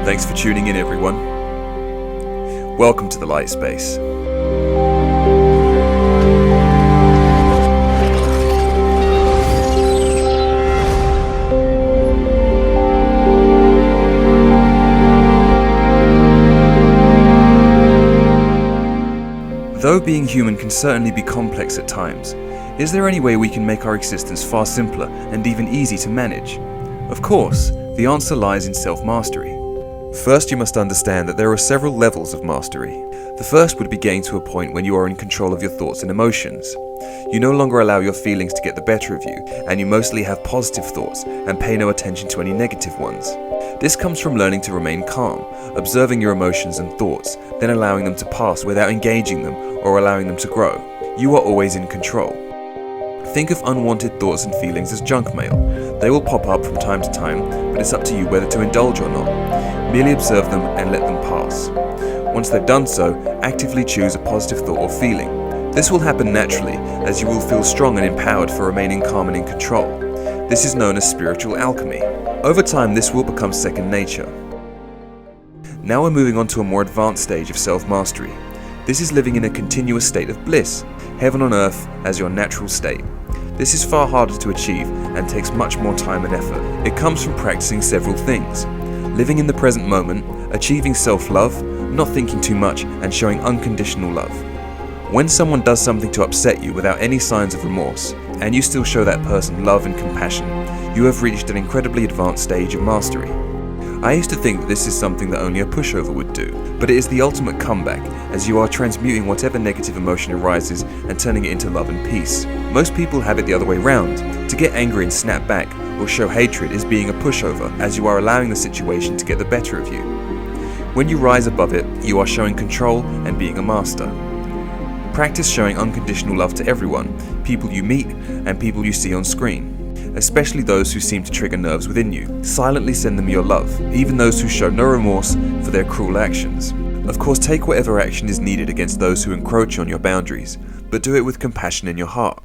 Thanks for tuning in, everyone. Welcome to the Light Space. Though being human can certainly be complex at times, is there any way we can make our existence far simpler and even easy to manage? Of course, the answer lies in self-mastery. First, you must understand that there are several levels of mastery. The first would be getting to a point when you are in control of your thoughts and emotions. You no longer allow your feelings to get the better of you, and you mostly have positive thoughts and pay no attention to any negative ones. This comes from learning to remain calm, observing your emotions and thoughts, then allowing them to pass without engaging them or allowing them to grow. You are always in control. Think of unwanted thoughts and feelings as junk mail. They will pop up from time to time, but it's up to you whether to indulge or not. Merely observe them and let them pass. Once they've done so, actively choose a positive thought or feeling. This will happen naturally, as you will feel strong and empowered for remaining calm and in control. This is known as spiritual alchemy. Over time, this will become second nature. Now we're moving on to a more advanced stage of self-mastery. This is living in a continuous state of bliss, heaven on earth as your natural state. This is far harder to achieve and takes much more time and effort. It comes from practicing several things: living in the present moment, achieving self-love, not thinking too much, and showing unconditional love. When someone does something to upset you without any signs of remorse, and you still show that person love and compassion, you have reached an incredibly advanced stage of mastery. I used to think that this is something that only a pushover would do, but it is the ultimate comeback, as you are transmuting whatever negative emotion arises and turning it into love and peace. Most people have it the other way round. To get angry and snap back or show hatred is being a pushover, as you are allowing the situation to get the better of you. When you rise above it, you are showing control and being a master. Practice showing unconditional love to everyone, people you meet and people you see on screen. Especially those who seem to trigger nerves within you. Silently send them your love, even those who show no remorse for their cruel actions. Of course, take whatever action is needed against those who encroach on your boundaries, but do it with compassion in your heart.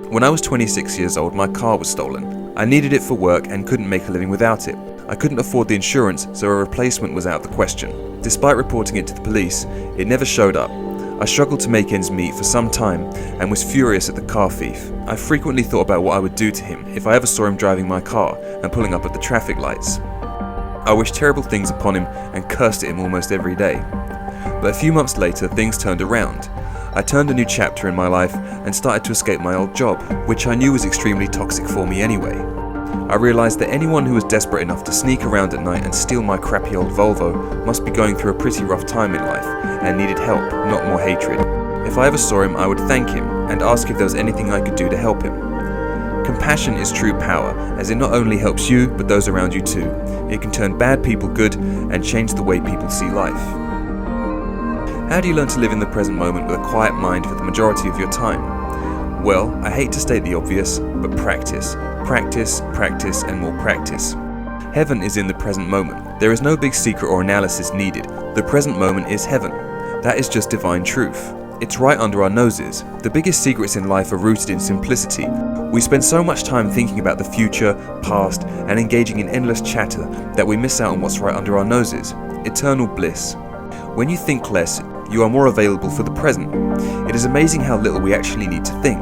When I was 26 years old, my car was stolen. I needed it for work and couldn't make a living without it. I couldn't afford the insurance, so a replacement was out of the question. Despite reporting it to the police, it never showed up. I struggled to make ends meet for some time and was furious at the car thief. I frequently thought about what I would do to him if I ever saw him driving my car and pulling up at the traffic lights. I wished terrible things upon him and cursed at him almost every day. But a few months later, things turned around. I turned a new chapter in my life and started to escape my old job, which I knew was extremely toxic for me anyway. I realized that anyone who was desperate enough to sneak around at night and steal my crappy old Volvo must be going through a pretty rough time in life and needed help, not more hatred. If I ever saw him, I would thank him and ask if there was anything I could do to help him. Compassion is true power, as it not only helps you, but those around you too. It can turn bad people good and change the way people see life. How do you learn to live in the present moment with a quiet mind for the majority of your time? Well, I hate to state the obvious, but practice. Practice, practice, and more practice. Heaven is in the present moment. There is no big secret or analysis needed. The present moment is heaven. That is just divine truth. It's right under our noses. The biggest secrets in life are rooted in simplicity. We spend so much time thinking about the future, past, and engaging in endless chatter that we miss out on what's right under our noses. Eternal bliss. When you think less, you are more available for the present. It is amazing how little we actually need to think.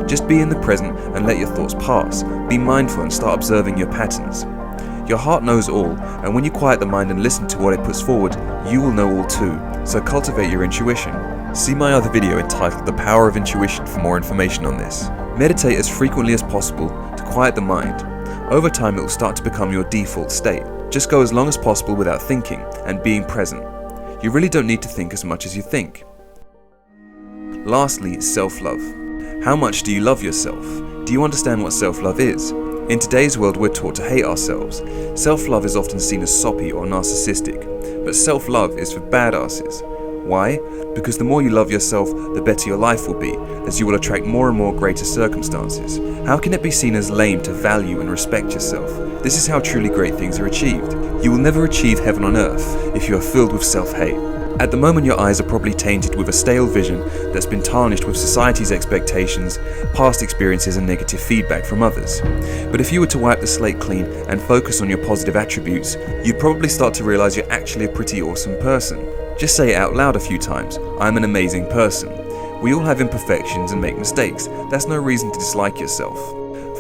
Just be in the present and let your thoughts pass. Be mindful and start observing your patterns. Your heart knows all, and when you quiet the mind and listen to what it puts forward, you will know all too, so cultivate your intuition. See my other video entitled The Power of Intuition for more information on this. Meditate as frequently as possible to quiet the mind. Over time it will start to become your default state. Just go as long as possible without thinking and being present. You really don't need to think as much as you think. Lastly, self-love. How much do you love yourself? Do you understand what self-love is? In today's world, we're taught to hate ourselves. Self-love is often seen as soppy or narcissistic, but self-love is for badasses. Why? Because the more you love yourself, the better your life will be, as you will attract more and more greater circumstances. How can it be seen as lame to value and respect yourself? This is how truly great things are achieved. You will never achieve heaven on earth if you are filled with self-hate. At the moment, your eyes are probably tainted with a stale vision that's been tarnished with society's expectations, past experiences, and negative feedback from others. But if you were to wipe the slate clean and focus on your positive attributes, you'd probably start to realize you're actually a pretty awesome person. Just say it out loud a few times. I'm an amazing person. We all have imperfections and make mistakes. That's no reason to dislike yourself.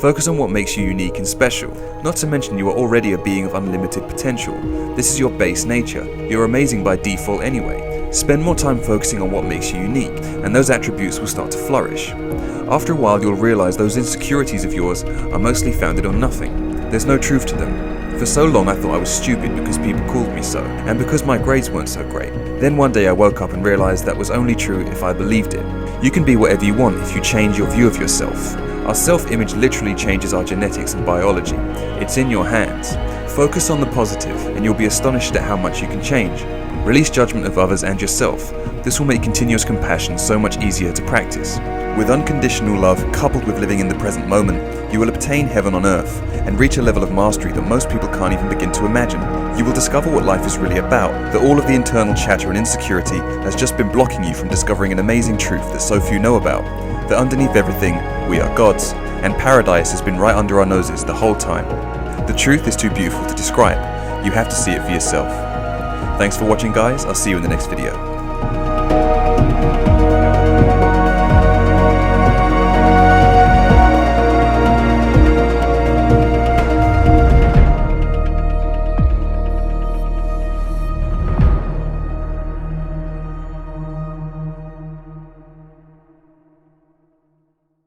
Focus on what makes you unique and special, not to mention you are already a being of unlimited potential. This is your base nature. You're amazing by default anyway. Spend more time focusing on what makes you unique, and those attributes will start to flourish. After a while, you'll realize those insecurities of yours are mostly founded on nothing. There's no truth to them. For so long I thought I was stupid because people called me so, and because my grades weren't so great. Then one day I woke up and realized that was only true if I believed it. You can be whatever you want if you change your view of yourself. Our self-image literally changes our genetics and biology. It's in your hands. Focus on the positive, and you'll be astonished at how much you can change. Release judgment of others and yourself. This will make continuous compassion so much easier to practice. With unconditional love, coupled with living in the present moment, you will obtain heaven on earth and reach a level of mastery that most people can't even begin to imagine. You will discover what life is really about, that all of the internal chatter and insecurity has just been blocking you from discovering an amazing truth that so few know about. That underneath everything, we are gods, and paradise has been right under our noses the whole time. The truth is too beautiful to describe. You have to see it for yourself. Thanks for watching, guys. I'll see you in the next video.